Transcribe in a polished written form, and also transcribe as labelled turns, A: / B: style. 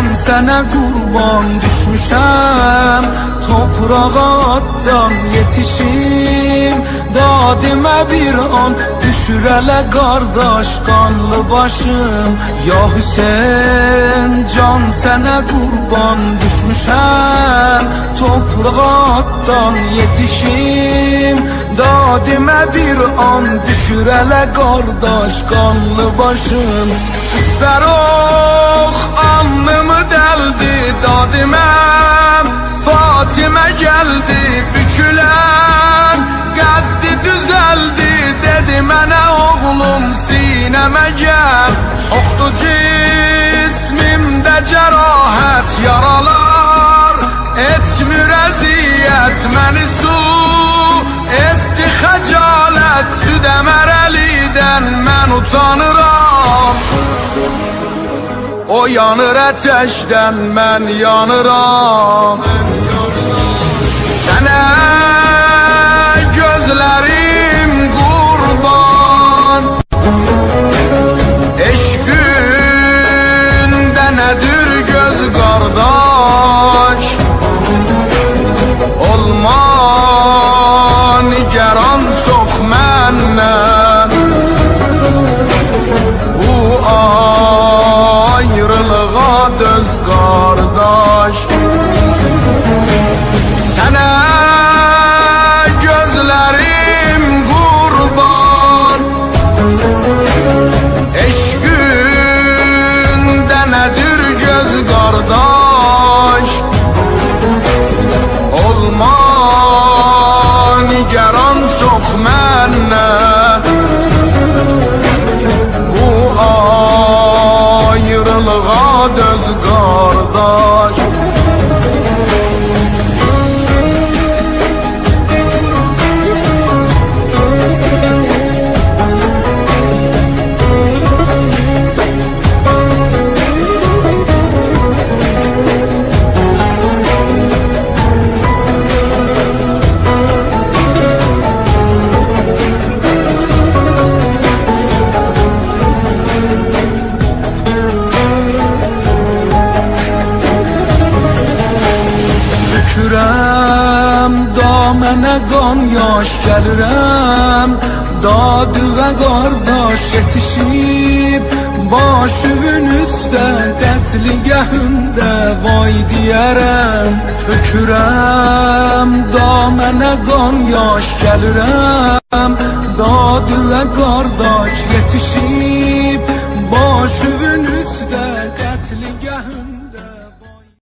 A: can sənə qurban düşmüşəm. Toprağa atdan yetişim, dadimə bir an düşür ələ qardaş qanlı başım. Ya Hüseyin can sənə qurban düşmüşəm. Toprağa atdan yetişim, dadimə bir an düşür ələ qardaş qanlı başım. İstər ox alnımı dəldi dadimə, Fatimə gəldi bükülən, qəddi düzəldi dedi mənə oğlum sinəmə gəl. Çoxdu cismimdə cərahət yaralar, etmir əziyyət məni su etdi xəcalət. Südəm ərəlidən mən utanıram, o yanır ateşten mən yanıram. Sənə gözlərim qurban, eşqində nədir göz qardaş. Olma nigaran çox məndən, bu ayrılığa döz qardaş. Sənə gözlərim qurban, eşqində nədir göz qardaş. Olma nigaran çox məndən, bu ayrılığa döz qardaş. Düşürəm damənə qan yaş gəlirəm, dadı və qardaş yetişib başımın üstə qətligahında vay deyərəm. Tökürəm damənə qan yaş gəlirəm, dadı və qardaş yetişib başımın üstə qətligahında